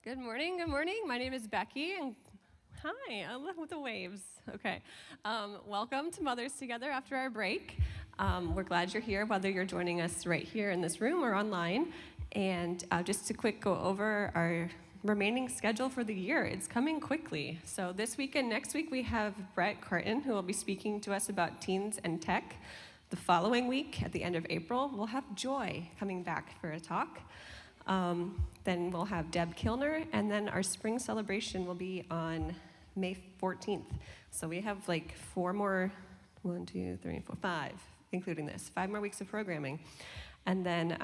Good morning, good morning. My name is Becky, and hi, I love with the waves. Okay, welcome to Mothers Together after our break. We're glad you're here, whether you're joining us right here in this room or online. And just to quick go over our remaining schedule for the year. It's coming quickly. So this week and next week, we have Brett Carton, who will be speaking to us about teens and tech. The following week, at the end of April, we'll have Joy coming back for a talk. Then we'll have Deb Kilner, and then our spring celebration will be on May 14th. So we have like five, including this, 5 more weeks of programming. And then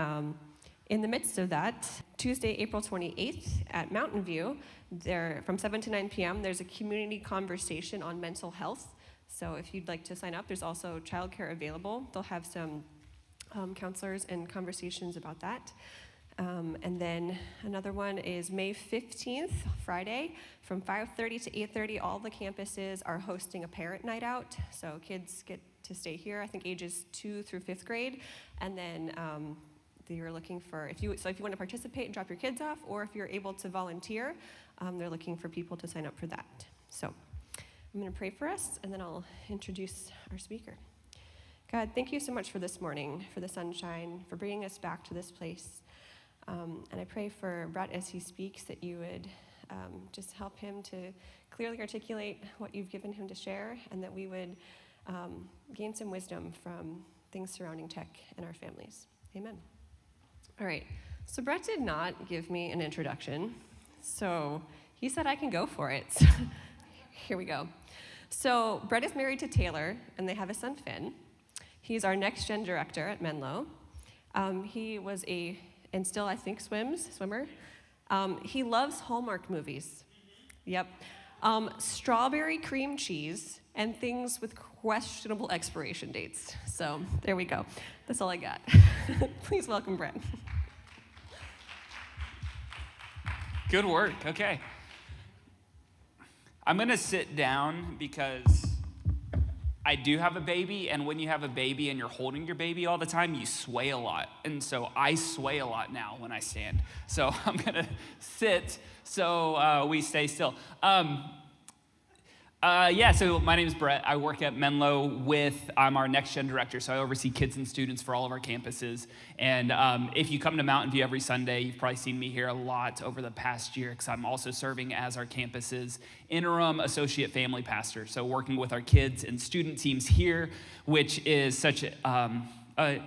in the midst of that, Tuesday, April 28th at Mountain View, there from 7 to 9 p.m., there's a community conversation on mental health. So if you'd like to sign up, there's also childcare available. They'll have some counselors and conversations about that. And then another one is May 15th, Friday, from 5:30 to 8:30. All the campuses are hosting a parent night out, so kids get to stay here. I think ages 2 through 5th grade, and then you're looking for if you want to participate and drop your kids off, or if you're able to volunteer, they're looking for people to sign up for that. So I'm going to pray for us, and then I'll introduce our speaker. God, thank you so much for this morning, for the sunshine, for bringing us back to this place. And I pray for Brett as he speaks that you would just help him to clearly articulate what you've given him to share, and that we would gain some wisdom from things surrounding tech and our families. Amen. All right, so Brett did not give me an introduction, so he said I can go for it. Here we go. So Brett is married to Taylor, and they have a son, Finn. He's our Next Gen director at Menlo. He was and still I think swimmer. He loves Hallmark movies. Yep. Strawberry cream cheese and things with questionable expiration dates. So there we go. That's all I got. Please welcome Brett. Good work, okay. I'm gonna sit down because I do have a baby, and when you have a baby and you're holding your baby all the time, you sway a lot. And so I sway a lot now when I stand. So I'm gonna sit so we stay still. So my name is Brett. I work at Menlo I'm our Next Gen director, so I oversee kids and students for all of our campuses. And if you come to Mountain View every Sunday, you've probably seen me here a lot over the past year, because I'm also serving as our campus's interim associate family pastor. So working with our kids and student teams here, which is such a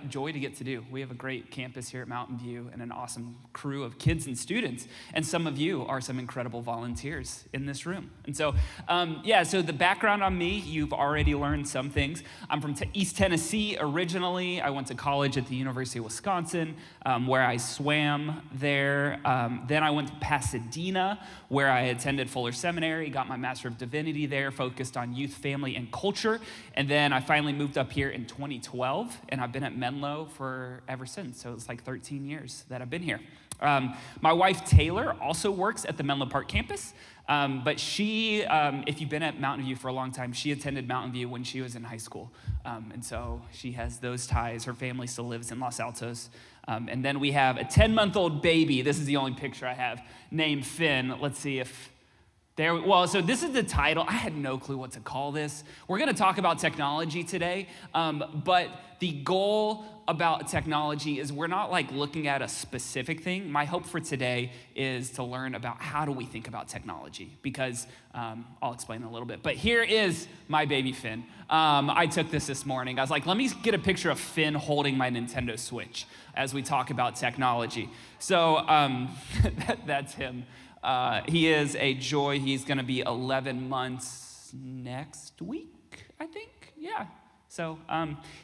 joy to get to do. We have a great campus here at Mountain View and an awesome crew of kids and students. And some of you are some incredible volunteers in this room. And so, so the background on me, you've already learned some things. I'm from East Tennessee originally. I went to college at the University of Wisconsin, where I swam there. Then I went to Pasadena, where I attended Fuller Seminary, got my Master of Divinity there, focused on youth, family, and culture. And then I finally moved up here in 2012, and I've been at Menlo for ever since. So it's like 13 years that I've been here. My wife, Taylor, also works at the Menlo Park campus. But she, if you've been at Mountain View for a long time, she attended Mountain View when she was in high school. And so she has those ties. Her family still lives in Los Altos. And then we have a 10-month-old baby. This is the only picture I have, named Finn. Let's see if so this is the title. I had no clue what to call this. We're going to talk about technology today, but the goal about technology is we're not like looking at a specific thing. My hope for today is to learn about how do we think about technology, because I'll explain in a little bit. But here is my baby Finn. I took this morning. I was like, let me get a picture of Finn holding my Nintendo Switch as we talk about technology. So that's him. He is a joy. He's going to be 11 months next week, I think. Yeah. So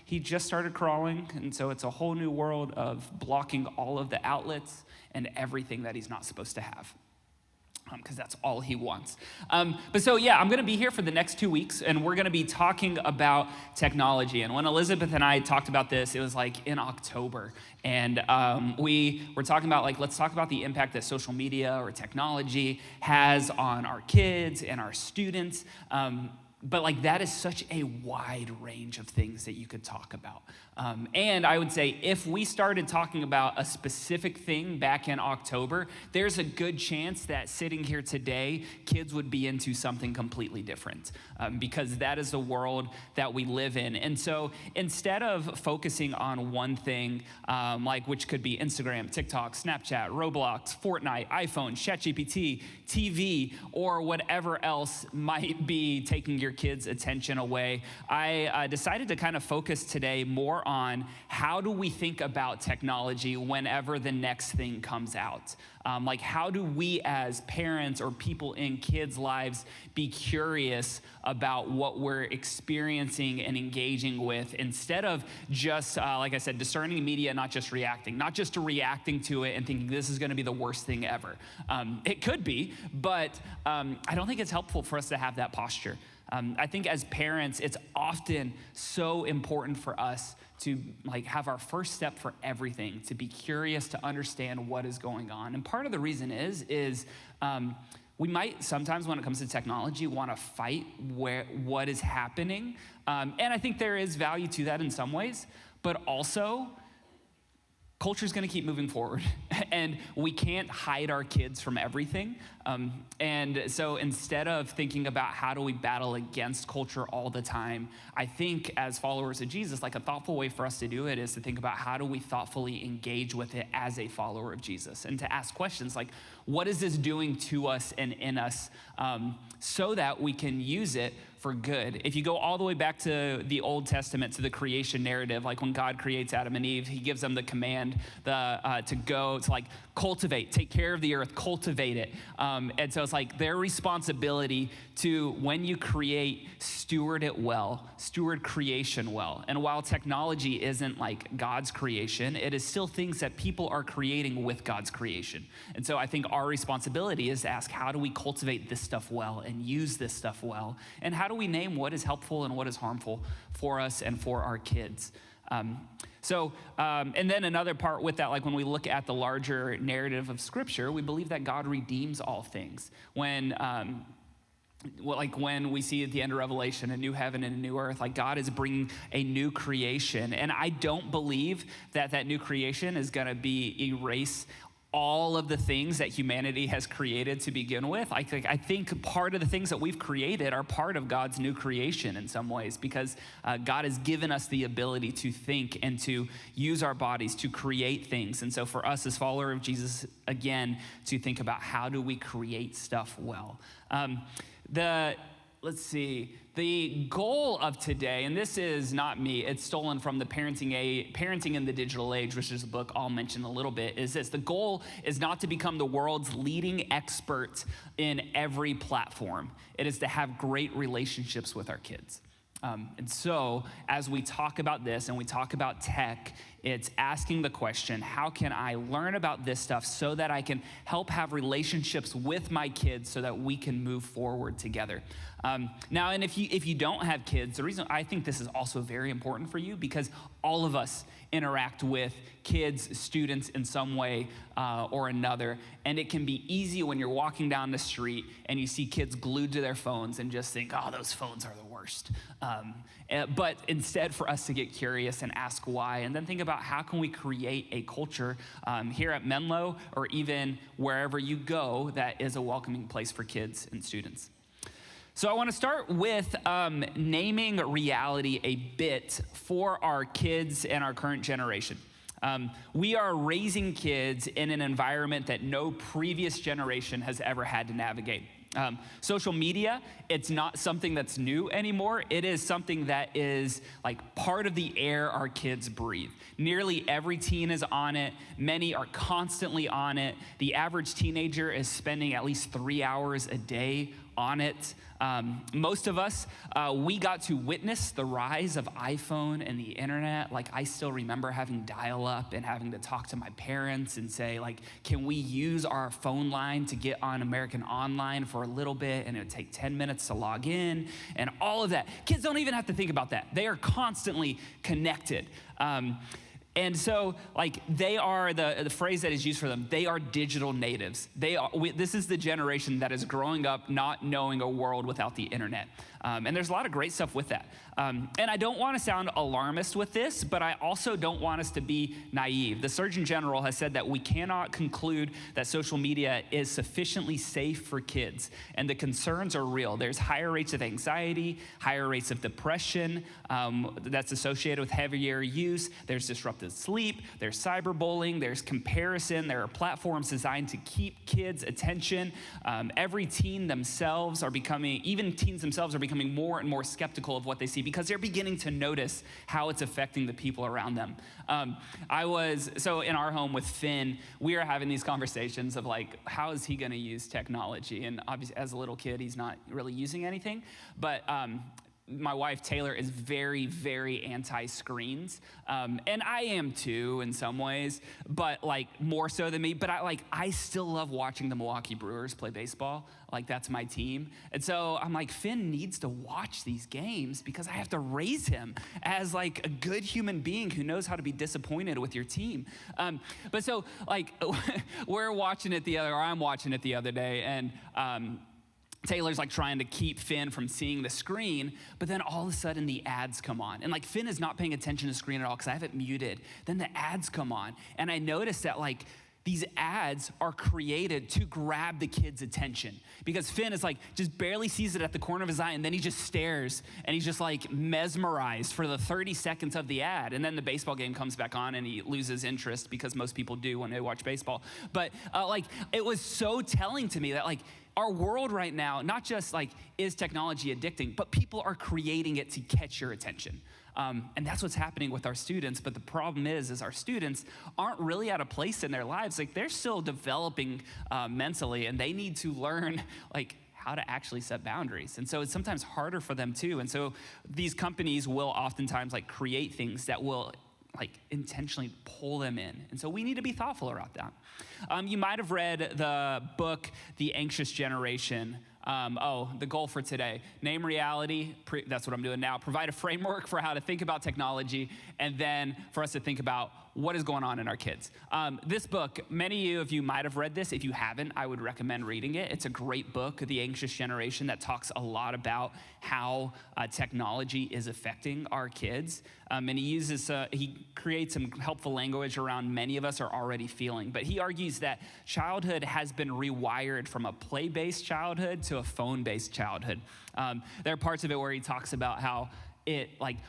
he just started crawling, and so it's a whole new world of blocking all of the outlets and everything that he's not supposed to have, because that's all he wants. I'm going to be here for the next 2 weeks, and we're going to be talking about technology. And when Elizabeth and I talked about this, it was like in October. And we were talking about, like, let's talk about the impact that social media or technology has on our kids and our students. But like that is such a wide range of things that you could talk about. And I would say if we started talking about a specific thing back in October, there's a good chance that sitting here today, kids would be into something completely different because that is the world that we live in. And so instead of focusing on one thing, like which could be Instagram, TikTok, Snapchat, Roblox, Fortnite, iPhone, ChatGPT, TV, or whatever else might be taking your kids' attention away, I decided to kind of focus today more on how do we think about technology whenever the next thing comes out. Like how do we as parents or people in kids' lives be curious about what we're experiencing and engaging with instead of just, like I said, discerning media, not just reacting to reacting to it and thinking this is gonna be the worst thing ever. It could be, but I don't think it's helpful for us to have that posture. I think as parents, it's often so important for us to like have our first step for everything, to be curious, to understand what is going on. And part of the reason is we might sometimes when it comes to technology want to fight what is happening. And I think there is value to that in some ways, but also culture is going to keep moving forward and we can't hide our kids from everything. And so instead of thinking about how do we battle against culture all the time, I think as followers of Jesus, like a thoughtful way for us to do it is to think about how do we thoughtfully engage with it as a follower of Jesus and to ask questions like, what is this doing to us and in us so that we can use it for good? If you go all the way back to the Old Testament, to the creation narrative, like when God creates Adam and Eve, he gives them the command to go, to like cultivate, take care of the earth, cultivate it. And so it's like their responsibility to, when you create, steward it well, steward creation well. And while technology isn't like God's creation, it is still things that people are creating with God's creation. And so I think our responsibility is to ask, how do we cultivate this stuff well and use this stuff well? And how do we name what is helpful and what is harmful for us and for our kids? And then another part with that, like when we look at the larger narrative of Scripture, we believe that God redeems all things. When we see at the end of Revelation, a new heaven and a new earth, like God is bringing a new creation. And I don't believe that that new creation is going to erase all of the things that humanity has created to begin with. I think part of the things that we've created are part of God's new creation in some ways because God has given us the ability to think and to use our bodies to create things. And so for us as followers of Jesus, again, to think about how do we create stuff well. The goal of today, and this is not me, it's stolen from the Parenting in the Digital Age, which is a book I'll mention a little bit, is this. The goal is not to become the world's leading expert in every platform. It is to have great relationships with our kids. And so as we talk about this and we talk about tech, it's asking the question, how can I learn about this stuff so that I can help have relationships with my kids so that we can move forward together? Now, and if you don't have kids, the reason I think this is also very important for you because all of us interact with kids, students in some way or another. And it can be easy when you're walking down the street and you see kids glued to their phones and just think, oh, those phones are the worst. But instead for us to get curious and ask why, and then think about how can we create a culture here at Menlo or even wherever you go that is a welcoming place for kids and students. So I want to start with naming reality a bit for our kids and our current generation. We are raising kids in an environment that no previous generation has ever had to navigate. Social media, it's not something that's new anymore. It is something that is like part of the air our kids breathe. Nearly every teen is on it. Many are constantly on it. The average teenager is spending at least 3 hours a day on it. Most of us, we got to witness the rise of iPhone and the internet. Like I still remember having dial-up and having to talk to my parents and say like, can we use our phone line to get on American Online for a little bit? And it would take 10 minutes to log in and all of that. Kids don't even have to think about that. They are constantly connected. And so, like, they are the phrase that is used for them. They are digital natives. This is the generation that is growing up not knowing a world without the internet. And there's a lot of great stuff with that. And I don't want to sound alarmist with this, but I also don't want us to be naive. The Surgeon General has said that we cannot conclude that social media is sufficiently safe for kids. And the concerns are real. There's higher rates of anxiety, higher rates of depression that's associated with heavier use. There's disrupted sleep. There's cyberbullying. There's comparison. There are platforms designed to keep kids' attention. Every teen themselves are becoming, even teens themselves are becoming more and more skeptical of what they see because they're beginning to notice how it's affecting the people around them. So in our home with Finn, we are having these conversations of like, how is he going to use technology? And obviously, as a little kid, he's not really using anything. But my wife, Taylor, is very, very anti-screens. And I am too in some ways, but like more so than me. But I still love watching the Milwaukee Brewers play baseball. Like that's my team. And so I'm like, Finn needs to watch these games because I have to raise him as like a good human being who knows how to be disappointed with your team. But so like I'm watching it the other day, and Taylor's like trying to keep Finn from seeing the screen, but then all of a sudden the ads come on. And like Finn is not paying attention to the screen at all because I have it muted. Then the ads come on. And I noticed that like these ads are created to grab the kid's attention because Finn is like just barely sees it at the corner of his eye, and then he just stares and he's just like mesmerized for the 30 seconds of the ad. And then the baseball game comes back on and he loses interest because most people do when they watch baseball. But like it was so telling to me that like our world right now, not just like is technology addicting, but people are creating it to catch your attention. And that's what's happening with our students. But the problem is our students aren't really at a place in their lives. Like they're still developing mentally, and they need to learn like how to actually set boundaries. And so it's sometimes harder for them too. And so these companies will oftentimes like create things that will like intentionally pull them in. And so we need to be thoughtful about that. You might have read the book, The Anxious Generation. The goal for today, name reality, that's what I'm doing now, provide a framework for how to think about technology, and then for us to think about what is going on in our kids. This book, many of you might have read this. If you haven't, I would recommend reading it. It's a great book, The Anxious Generation, that talks a lot about how technology is affecting our kids. And he creates some helpful language around many of us are already feeling. But he argues that childhood has been rewired from a play-based childhood to a phone-based childhood. There are parts of it where he talks about how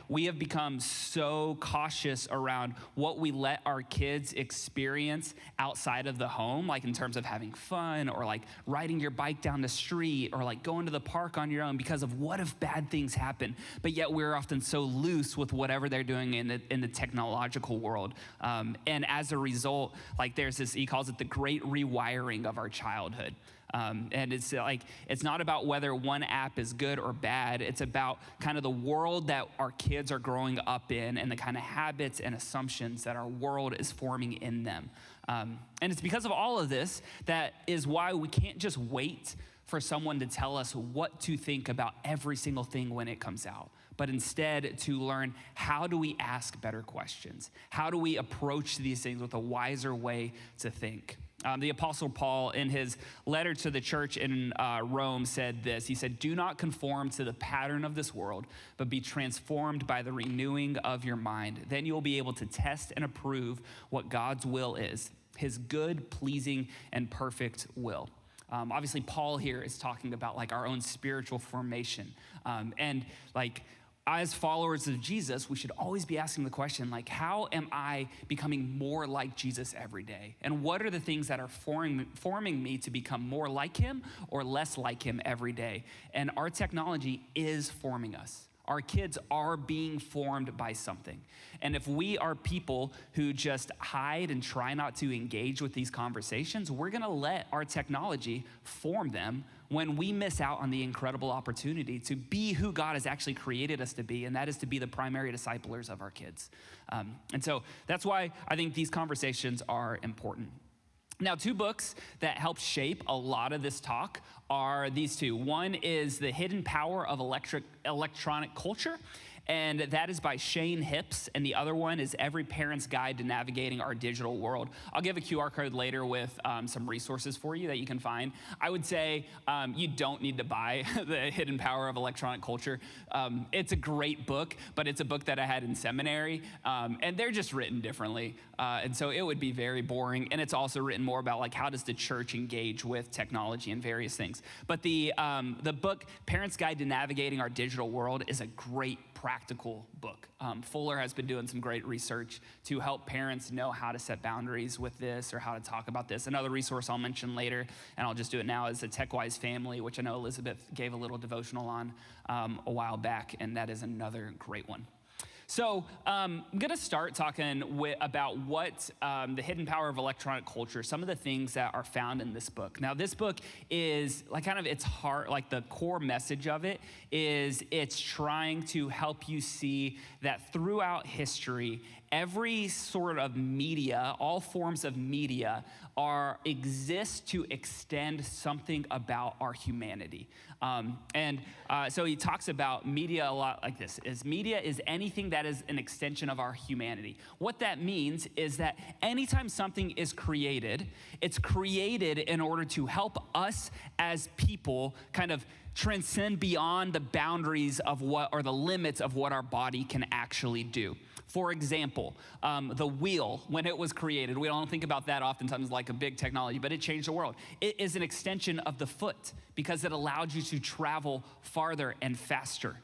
we have become so cautious around what we let our kids experience outside of the home, like in terms of having fun or like riding your bike down the street or like going to the park on your own because of what if bad things happen. But yet we're often so loose with whatever they're doing in the technological world. And as a result, like there's this, he calls it the great rewiring of our childhood. And it's like, it's not about whether one app is good or bad. It's about kind of the world that our kids are growing up in and the kind of habits and assumptions that our world is forming in them. And it's because of all of this that is why we can't just wait for someone to tell us what to think about every single thing when it comes out, but instead to learn how do we ask better questions? How do we approach these things with a wiser way to think? The Apostle Paul, in his letter to the church in Rome, said this. He said, "Do not conform to the pattern of this world, but be transformed by the renewing of your mind. Then you will be able to test and approve what God's will is, his good, pleasing, and perfect will." Obviously, Paul here is talking about like our own spiritual formation. And like, as followers of Jesus, we should always be asking the question, like, how am I becoming more like Jesus every day? And what are the things that are forming me to become more like him or less like him every day? And our technology is forming us. Our kids are being formed by something. And if we are people who just hide and try not to engage with these conversations, we're gonna let our technology form them when we miss out on the incredible opportunity to be who God has actually created us to be, and that is to be the primary disciplers of our kids. And so that's why I think these conversations are important. Now, two books that help shape a lot of this talk are these two. One is The Hidden Power of Electronic Culture, And that is by Shane Hipps, and the other one is Every Parent's Guide to Navigating Our Digital World. I'll give a QR code later with some resources for you that you can find. I would say you don't need to buy The Hidden Power of Electronic Culture. It's a great book, but it's a book that I had in seminary, and they're just written differently. And so it would be very boring, and it's also written more about like how does the church engage with technology and various things. But the book, Parent's Guide to Navigating Our Digital World, is a great practical book. Fuller has been doing some great research to help parents know how to set boundaries with this or how to talk about this. Another resource I'll mention later, and I'll just do it now, is the TechWise Family, which I know Elizabeth gave a little devotional on a while back, and that is another great one. So I'm going to start talking about what the hidden power of electronic culture, some of the things that are found in this book. Now, this book is like kind of its heart, like the core message of it is it's trying to help you see that throughout history, every sort of media, all forms of media exist to extend something about our humanity. So he talks about media a lot like this, is media is anything that is an extension of our humanity. What that means is that anytime something is created, it's created in order to help us as people kind of transcend beyond the boundaries of what, or the limits of what our body can actually do. For example, the wheel, when it was created, we don't think about that oftentimes like a big technology, but it changed the world. It is an extension of the foot because it allowed you to travel farther and faster.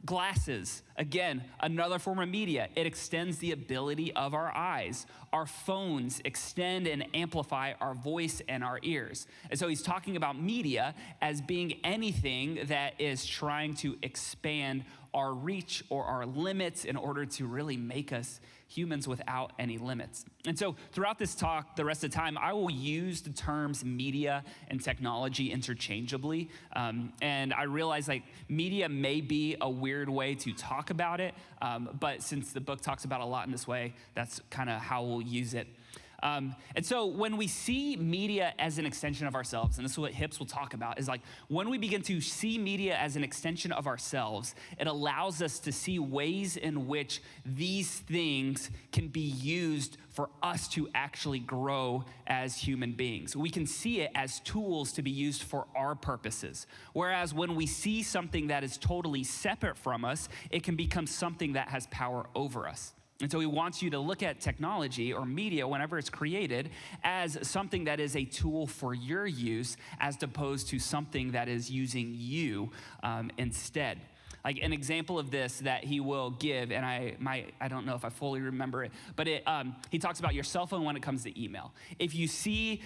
Glasses, again, another form of media. It extends the ability of our eyes. Our phones extend and amplify our voice and our ears. And so he's talking about media as being anything that is trying to expand our reach or our limits in order to really make us humans without any limits. And so throughout this talk, the rest of the time, I will use the terms media and technology interchangeably. And I realize like media may be a weird way to talk about it, but since the book talks about it a lot in this way, that's kind of how we'll use it. And so when we see media as an extension of ourselves, and this is what Hipps will talk about, is like when we begin to see media as an extension of ourselves, it allows us to see ways in which these things can be used for us to actually grow as human beings. We can see it as tools to be used for our purposes. Whereas when we see something that is totally separate from us, it can become something that has power over us. And so he wants you to look at technology or media whenever it's created as something that is a tool for your use as opposed to something that is using you instead. Like an example of this that he will give, and I don't know if I fully remember it, but he talks about your cell phone when it comes to email. If you see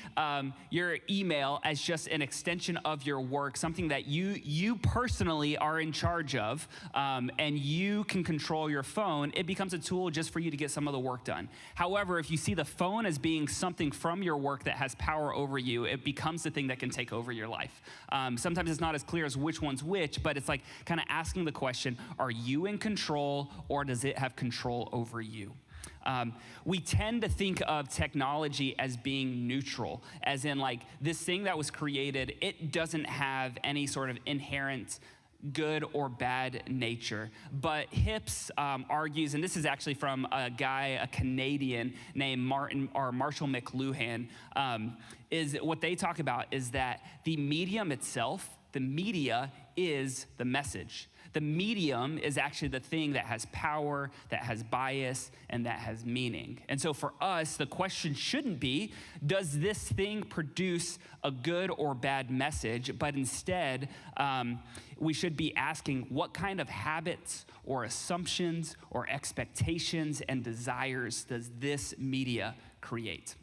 your email as just an extension of your work, something that you personally are in charge of, and you can control your phone, it becomes a tool just for you to get some of the work done. However, if you see the phone as being something from your work that has power over you, it becomes the thing that can take over your life. Sometimes it's not as clear as which one's which, but it's like kind of asking the question, are you in control or does it have control over you? We tend to think of technology as being neutral, as in like this thing that was created, it doesn't have any sort of inherent good or bad nature. But Hipps argues, and this is actually from a Canadian named Marshall McLuhan, is what they talk about is that the medium itself, the media is the message. The medium is actually the thing that has power, that has bias, and that has meaning. And so for us, the question shouldn't be, does this thing produce a good or bad message? But instead, we should be asking, what kind of habits or assumptions or expectations and desires does this media create?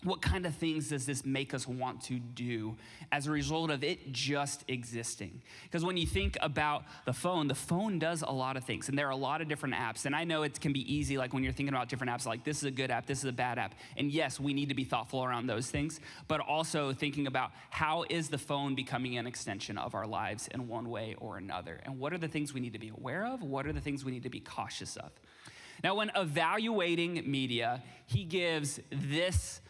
What kind of things does this make us want to do as a result of it just existing? Because when you think about the phone does a lot of things, and there are a lot of different apps. And I know it can be easy, like when you're thinking about different apps, like this is a good app, this is a bad app. And yes, we need to be thoughtful around those things, but also thinking about how is the phone becoming an extension of our lives in one way or another? And what are the things we need to be aware of? What are the things we need to be cautious of? Now, when evaluating media, he gives this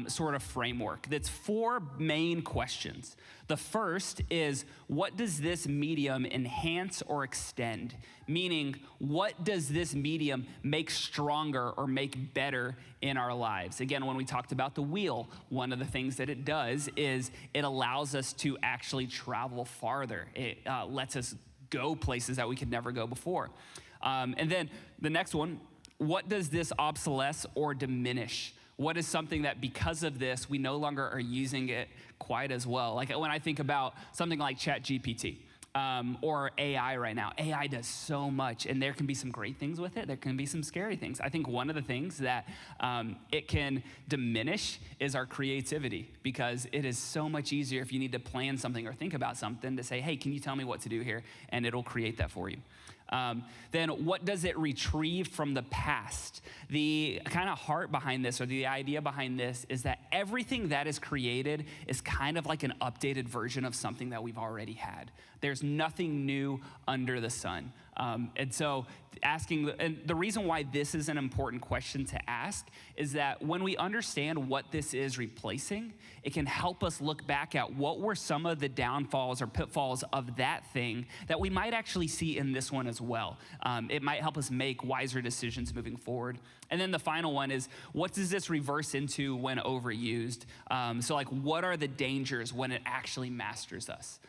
sort of framework that's 4 main questions. The first is, what does this medium enhance or extend? Meaning, what does this medium make stronger or make better in our lives? Again, when we talked about the wheel, one of the things that it does is it allows us to actually travel farther. It lets us go places that we could never go before. And then the next one, what does this obsolesce or diminish? What is something that because of this, we no longer are using it quite as well? Like when I think about something like ChatGPT or AI right now, AI does so much, and there can be some great things with it. There can be some scary things. I think one of the things that it can diminish is our creativity, because it is so much easier if you need to plan something or think about something to say, hey, can you tell me what to do here? And it'll create that for you. Then what does it retrieve from the past? The kind of heart behind this, or the idea behind this, is that everything that is created is kind of like an updated version of something that we've already had. There's nothing new under the sun. And so and the reason why this is an important question to ask is that when we understand what this is replacing, it can help us look back at what were some of the downfalls or pitfalls of that thing that we might actually see in this one as well. It might help us make wiser decisions moving forward. And then the final one is, what does this reverse into when overused? So like, what are the dangers when it actually masters us?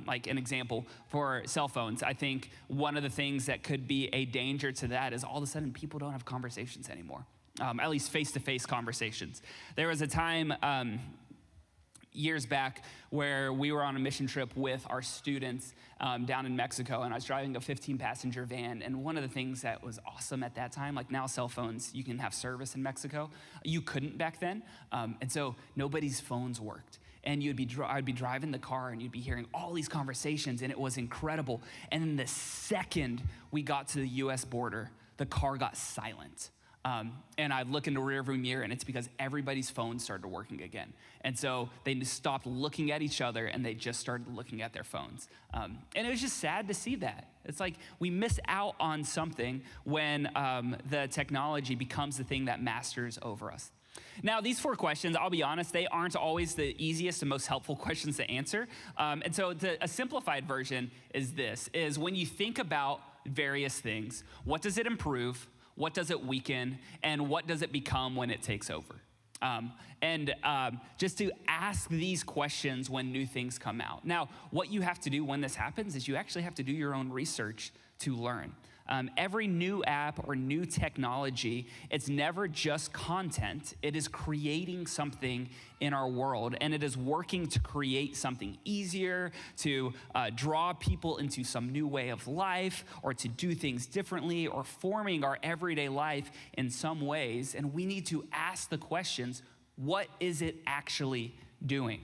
Like an example for cell phones, I think one of the things that could be a danger to that is all of a sudden people don't have conversations anymore, at least face-to-face conversations. There was a time years back where we were on a mission trip with our students down in Mexico, and I was driving a 15-passenger van, and one of the things that was awesome at that time, like now cell phones, you can have service in Mexico. You couldn't back then, and so nobody's phones worked. And I'd be driving the car, and you'd be hearing all these conversations, and it was incredible. And then the second we got to the US border, the car got silent. And I'd look in the rearview mirror, and it's because everybody's phones started working again. And so they just stopped looking at each other, and they just started looking at their phones. And it was just sad to see that. It's like we miss out on something when the technology becomes the thing that masters over us. Now, these 4 questions, I'll be honest, they aren't always the easiest and most helpful questions to answer. And so a simplified version is this, is when you think about various things, what does it improve? What does it weaken? And what does it become when it takes over? Just to ask these questions when new things come out. Now, what you have to do when this happens is you actually have to do your own research to learn. Every new app or new technology, it's never just content. It is creating something in our world, and it is working to create something easier, to draw people into some new way of life, or to do things differently, or forming our everyday life in some ways. And we need to ask the questions, what is it actually doing?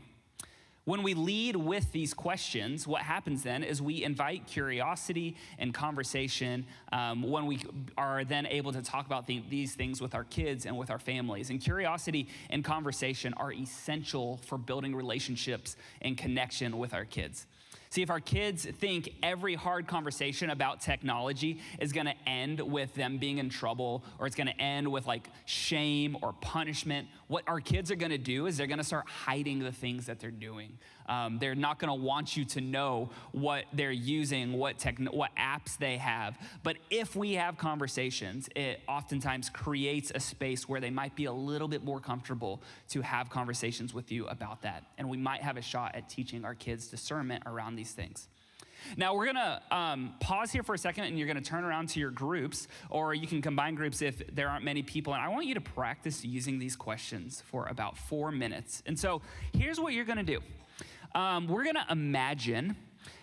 When we lead with these questions, what happens then is we invite curiosity and conversation when we are then able to talk about these things with our kids and with our families. And curiosity and conversation are essential for building relationships and connection with our kids. See, if our kids think every hard conversation about technology is gonna end with them being in trouble, or it's gonna end with like shame or punishment, what our kids are gonna do is they're gonna start hiding the things that they're doing. They're not gonna want you to know what they're using, what apps they have. But if we have conversations, it oftentimes creates a space where they might be a little bit more comfortable to have conversations with you about that. And we might have a shot at teaching our kids discernment around these things. Now, we're gonna pause here for a second, and you're gonna turn around to your groups, or you can combine groups if there aren't many people. And I want you to practice using these questions for about 4 minutes. And so here's what you're gonna do. We're gonna imagine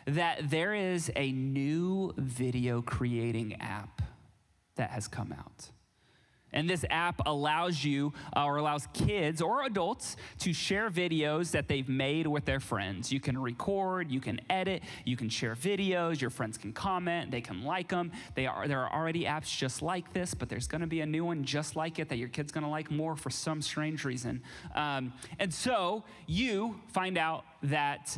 that there is a new video creating app that has come out. And this app allows you, or allows kids or adults to share videos that they've made with their friends. You can record, you can edit, you can share videos, your friends can comment, they can like them. There are already apps just like this, but there's gonna be a new one just like it that your kid's gonna like more for some strange reason. And so you find out that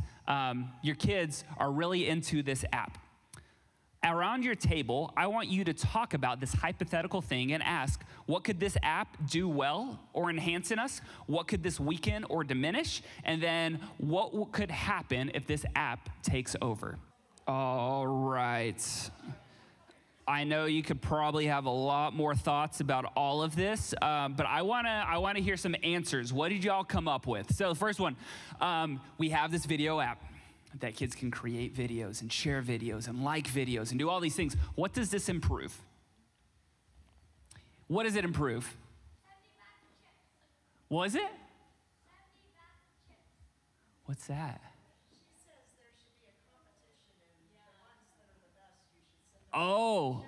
your kids are really into this app. Around your table, I want you to talk about this hypothetical thing and ask, what could this app do well or enhance in us? What could this weaken or diminish? And then what could happen if this app takes over? All right. I know you could probably have a lot more thoughts about all of this, but I wanna hear some answers. What did y'all come up with? So the first one, we have this video app that kids can create videos and share videos and like videos and do all these things. What does this improve? What does it improve? What is it? What's that? Oh,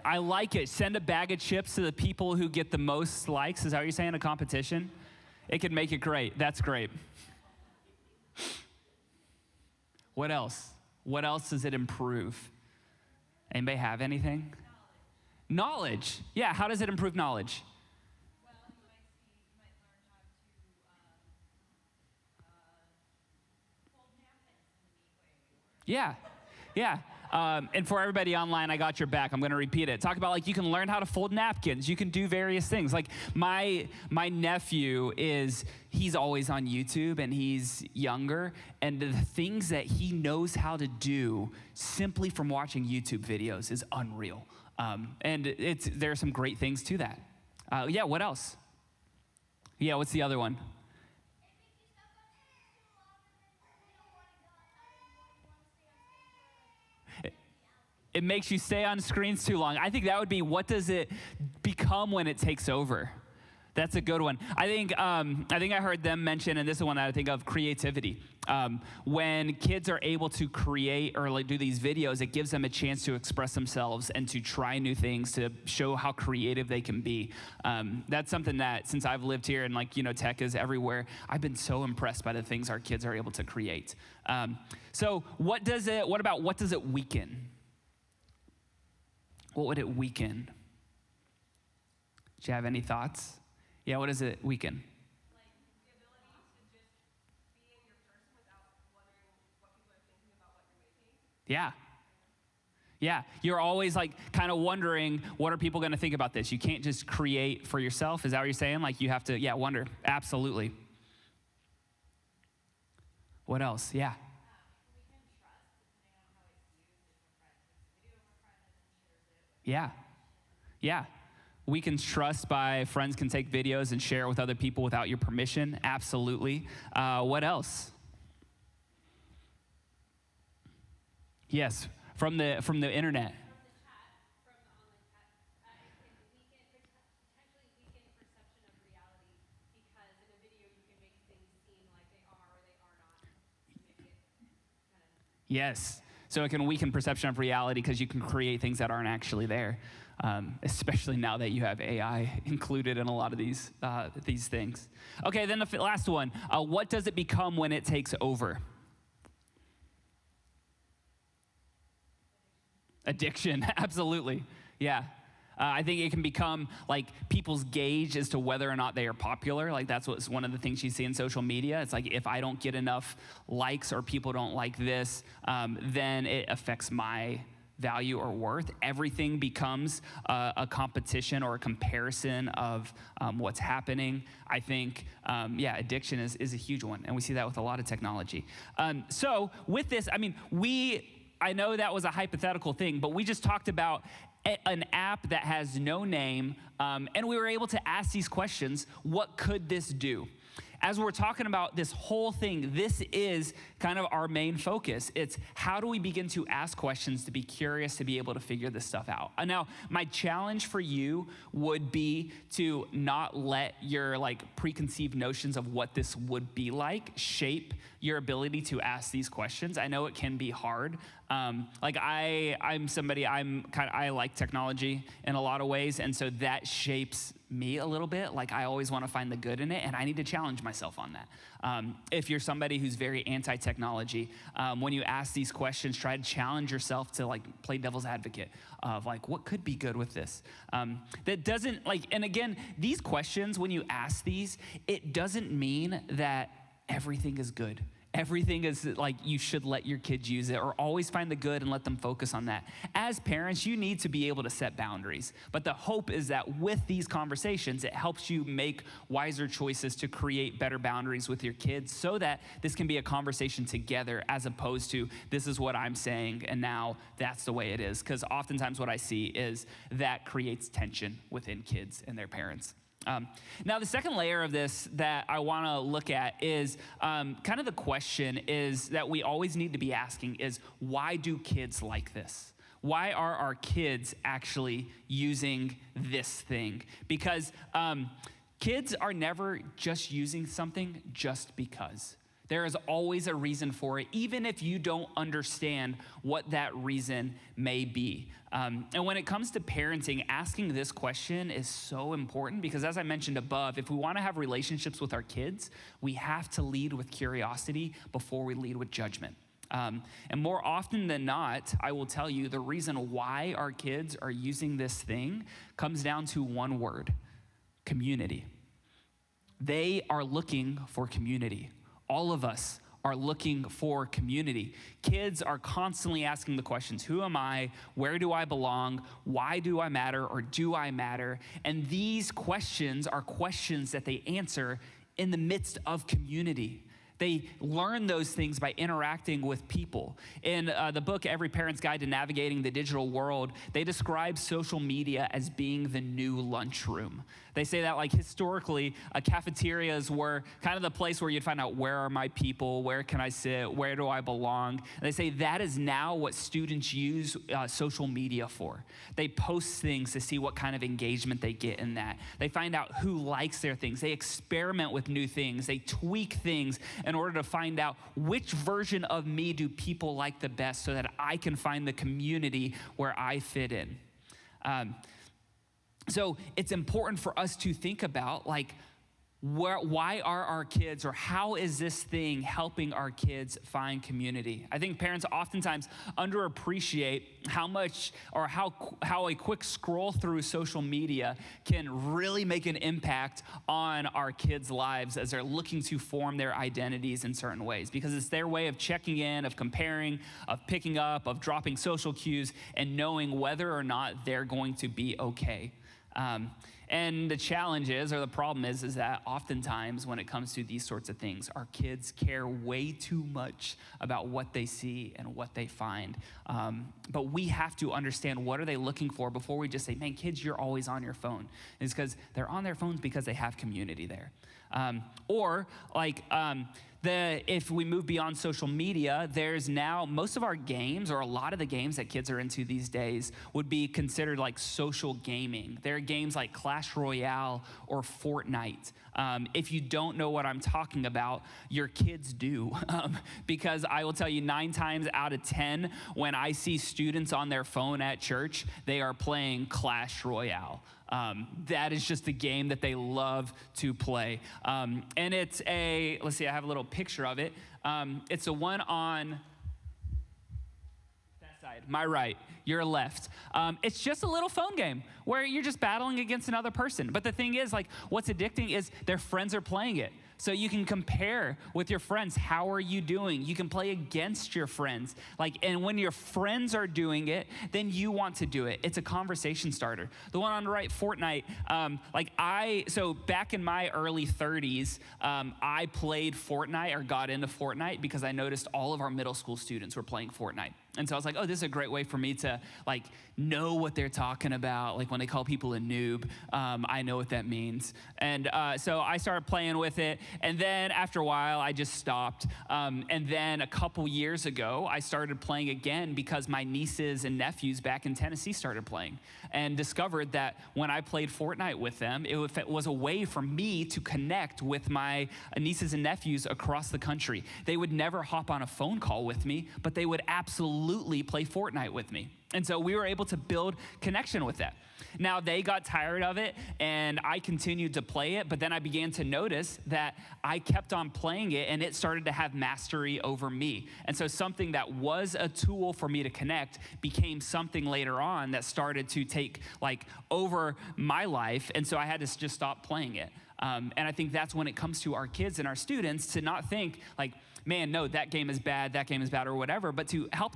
I like it. Send a bag of chips to the people who get the most likes. Is that what you're saying, a competition? It could make it great. That's great. What else? What else does it improve? Anybody have anything? Knowledge. Yeah, how does it improve knowledge? Well, you might learn how to fold napkins in a neat way. Yeah. And for everybody online, I got your back. I'm going to repeat it. Talk about, like, you can learn how to fold napkins. You can do various things. Like my nephew he's always on YouTube and he's younger. And the things that he knows how to do simply from watching YouTube videos is unreal. And there are some great things to that. Yeah, what else? Yeah, what's the other one? It makes you stay on screens too long. I think that would be, what does it become when it takes over? That's a good one. I think I heard them mention, and this is one that I think of, creativity. When kids are able to create or like do these videos, it gives them a chance to express themselves and to try new things, to show how creative they can be. That's something that, since I've lived here and tech is everywhere, I've been so impressed by the things our kids are able to create. So what does it weaken? What would it weaken? Do you have any thoughts? Yeah, what does it weaken? Like the ability to just be in your person without wondering what people are thinking about what you're making. Yeah, you're always kind of wondering, what are people going to think about this? You can't just create for yourself. Is that what you're saying? Like you have to, wonder. Absolutely. What else? Yeah. We can trust, depending on how it's used, if a friend takes a video of a friend and shares it. Yeah. We can trust by friends can take videos and share it with other people without your permission. Absolutely. What else? Yes, from the internet. From the chat, from the online chat, it can potentially weaken perception of reality, because in a video you can make things seem like they are or they are not. Maybe it kind of. Yes. So it can weaken perception of reality because you can create things that aren't actually there, especially now that you have AI included in a lot of these things. Okay, then the last one. What does it become when it takes over? Addiction, absolutely. Yeah. I think it can become like people's gauge as to whether or not they are popular. Like that's what's one of the things you see in social media. It's like, if I don't get enough likes or people don't like this, then it affects my value or worth. Everything becomes a competition or a comparison of what's happening. I think, addiction is a huge one. And we see that with a lot of technology. So with this, I know that was a hypothetical thing, but we just talked about an app that has no name, and we were able to ask these questions. What could this do? As we're talking about this whole thing, this is kind of our main focus. It's how do we begin to ask questions, to be curious, to be able to figure this stuff out. Now, my challenge for you would be to not let your preconceived notions of what this would be like shape your ability to ask these questions. I know it can be hard. I'm somebody, I like technology in a lot of ways, and so that shapes me a little bit. I always want to find the good in it, and I need to challenge myself on that. If you're somebody who's very anti-technology, when you ask these questions, try to challenge yourself to play devil's advocate of what could be good with this. That doesn't and again, these questions, when you ask these, it doesn't mean that everything is good everything is like you should let your kids use it, or always find the good and let them focus on that. As parents, you need to be able to set boundaries. But the hope is that with these conversations, it helps you make wiser choices to create better boundaries with your kids so that this can be a conversation together as opposed to this is what I'm saying and now that's the way it is. Because oftentimes what I see is that creates tension within kids and their parents. Now, the second layer of this that I want to look at is kind of the question is that we always need to be asking is, why do kids like this? Why are our kids actually using this thing? Because kids are never just using something just because. There is always a reason for it, even if you don't understand what that reason may be. And when it comes to parenting, asking this question is so important because, as I mentioned above, if we want to have relationships with our kids, we have to lead with curiosity before we lead with judgment. And more often than not, I will tell you the reason why our kids are using this thing comes down to one word: community. They are looking for community. All of us are looking for community. Kids are constantly asking the questions, who am I? Where do I belong? Why do I matter, or do I matter? And these questions are questions that they answer in the midst of community. They learn those things by interacting with people. In the book, Every Parent's Guide to Navigating the Digital World, they describe social media as being the new lunchroom. They say that, like, historically, cafeterias were kind of the place where you'd find out, where are my people? Where can I sit? Where do I belong? And they say that is now what students use social media for. They post things to see what kind of engagement they get in that. They find out who likes their things. They experiment with new things. They tweak things in order to find out which version of me do people like the best so that I can find the community where I fit in. So it's important for us to think about, like, why are our kids, or how is this thing helping our kids find community? I think parents oftentimes underappreciate how much, or how a quick scroll through social media can really make an impact on our kids' lives as they're looking to form their identities in certain ways, because it's their way of checking in, of comparing, of picking up, of dropping social cues, and knowing whether or not they're going to be okay. And the challenge is, or the problem is that oftentimes when it comes to these sorts of things, our kids care way too much about what they see and what they find. But we have to understand, what are they looking for before we just say, man, kids, you're always on your phone. And it's because they're on their phones because they have community there. If we move beyond social media, there's now most of our games, or a lot of the games that kids are into these days, would be considered like social gaming. There are games like Clash Royale or Fortnite. If you don't know what I'm talking about, your kids do. Because I will tell you, 9 times out of 10, when I see students on their phone at church, they are playing Clash Royale. That is just a game that they love to play. And it's let's see, I have a little picture of it. It's a one on that side, my right, your left. It's just a little phone game where you're just battling against another person. But the thing is, like, what's addicting is their friends are playing it. So you can compare with your friends. How are you doing? You can play against your friends. And when your friends are doing it, then you want to do it. It's a conversation starter. The one on the right, Fortnite, so back in my early 30s, I played Fortnite, or got into Fortnite, because I noticed all of our middle school students were playing Fortnite. And so I was like, oh, this is a great way for me to know what they're talking about. Like when they call people a noob, I know what that means. And so I started playing with it. And then after a while, I just stopped. And then a couple years ago, I started playing again because my nieces and nephews back in Tennessee started playing, and discovered that when I played Fortnite with them, it was a way for me to connect with my nieces and nephews across the country. They would never hop on a phone call with me, but they would absolutely play Fortnite with me. And so we were able to build connection with that. Now, they got tired of it, and I continued to play it, but then I began to notice that I kept on playing it, and it started to have mastery over me. And so something that was a tool for me to connect became something later on that started to take over my life, and so I had to just stop playing it. And I think that's when it comes to our kids and our students, to not think man, no, that game is bad, or whatever, but to help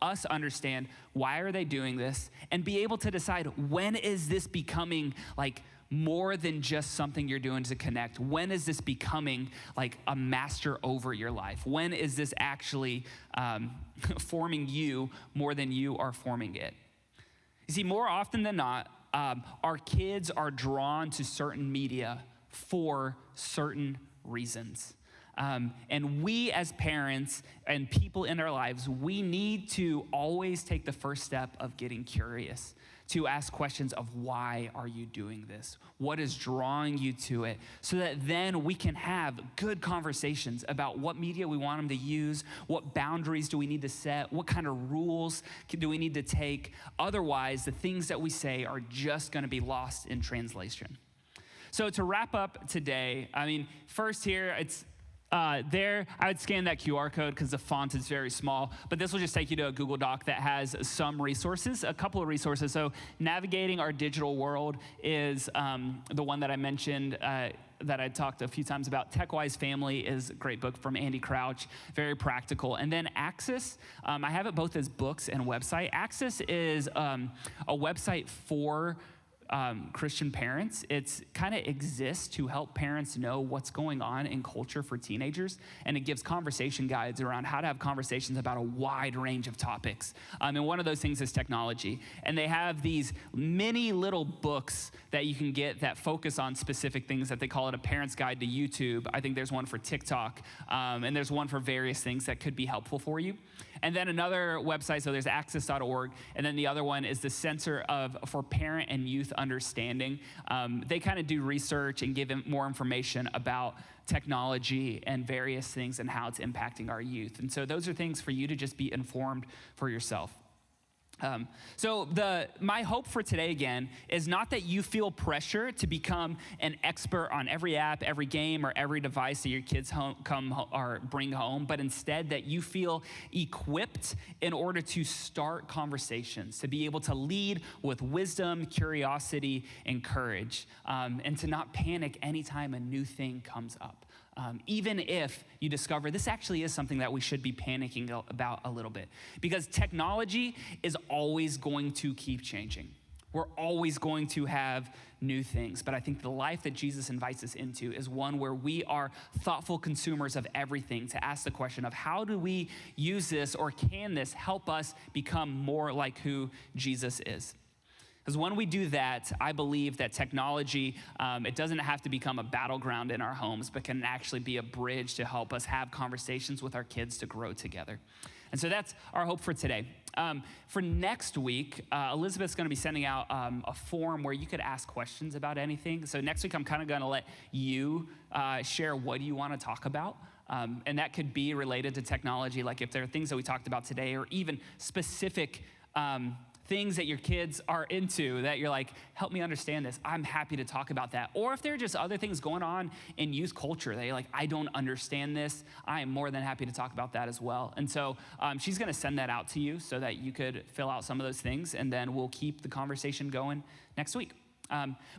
us understand why are they doing this and be able to decide, when is this becoming like more than just something you're doing to connect? When is this becoming like a master over your life? When is this actually forming you more than you are forming it? You see, more often than not, our kids are drawn to certain media for certain reasons. And we as parents and people in our lives, we need to always take the first step of getting curious, to ask questions of why are you doing this? What is drawing you to it? So that then we can have good conversations about what media we want them to use, what boundaries do we need to set, what kind of rules do we need to take. Otherwise, the things that we say are just going to be lost in translation. So to wrap up today, first here, it's there, I would scan that QR code because the font is very small, but this will just take you to a Google Doc that has some resources, a couple of resources. So Navigating Our Digital World is the one that I mentioned that I talked a few times about. TechWise Family is a great book from Andy Crouch, very practical. And then Axis, I have it both as books and website. Axis is a website for Christian parents. It's kind of exists to help parents know what's going on in culture for teenagers, and it gives conversation guides around how to have conversations about a wide range of topics. And one of those things is technology. And they have these many little books that you can get that focus on specific things that they call it a parent's guide to YouTube. I think there's one for TikTok, and there's one for various things that could be helpful for you. And then another website, so there's access.org, and then the other one is the Center for Parent and Youth Understanding. They kind of do research and give more information about technology and various things and how it's impacting our youth. And so those are things for you to just be informed for yourself. So my hope for today, again, is not that you feel pressure to become an expert on every app, every game, or every device that your kids bring home, but instead that you feel equipped in order to start conversations, to be able to lead with wisdom, curiosity, and courage, and to not panic anytime a new thing comes up. Even if you discover this actually is something that we should be panicking about a little bit, because technology is always going to keep changing. We're always going to have new things, but I think the life that Jesus invites us into is one where we are thoughtful consumers of everything, to ask the question of how do we use this, or can this help us become more like who Jesus is? Because when we do that, I believe that technology, it doesn't have to become a battleground in our homes, but can actually be a bridge to help us have conversations with our kids to grow together. And so that's our hope for today. For next week, Elizabeth's going to be sending out a form where you could ask questions about anything. So next week, I'm kind of going to let you share what you want to talk about. And that could be related to technology, like if there are things that we talked about today, or even specific things that your kids are into that you're like, help me understand this. I'm happy to talk about that. Or if there are just other things going on in youth culture that you're like, I don't understand this, I am more than happy to talk about that as well. And so she's going to send that out to you so that you could fill out some of those things, and then we'll keep the conversation going next week.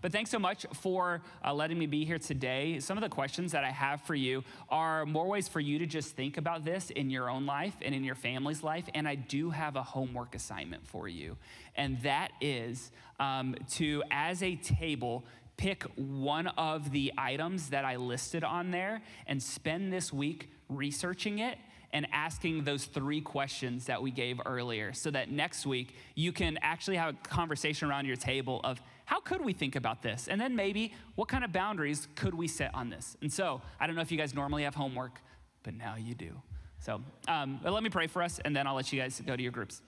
But thanks so much for letting me be here today. Some of the questions that I have for you are more ways for you to just think about this in your own life and in your family's life. And I do have a homework assignment for you. And that is to, as a table, pick one of the items that I listed on there and spend this week researching it and asking those 3 questions that we gave earlier, so that next week you can actually have a conversation around your table of how could we think about this? And then maybe what kind of boundaries could we set on this? And so I don't know if you guys normally have homework, but now you do. So let me pray for us, and then I'll let you guys go to your groups.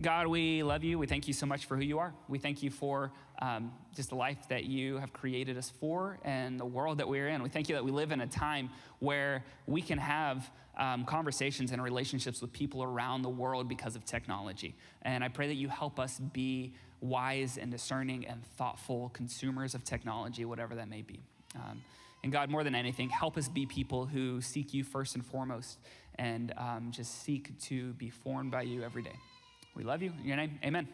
God, we love you. We thank you so much for who you are. We thank you for just the life that you have created us for and the world that we're in. We thank you that we live in a time where we can have conversations and relationships with people around the world because of technology. And I pray that you help us be wise and discerning and thoughtful consumers of technology, whatever that may be. And God, more than anything, help us be people who seek you first and foremost, and just seek to be formed by you every day. We love you. In your name, amen.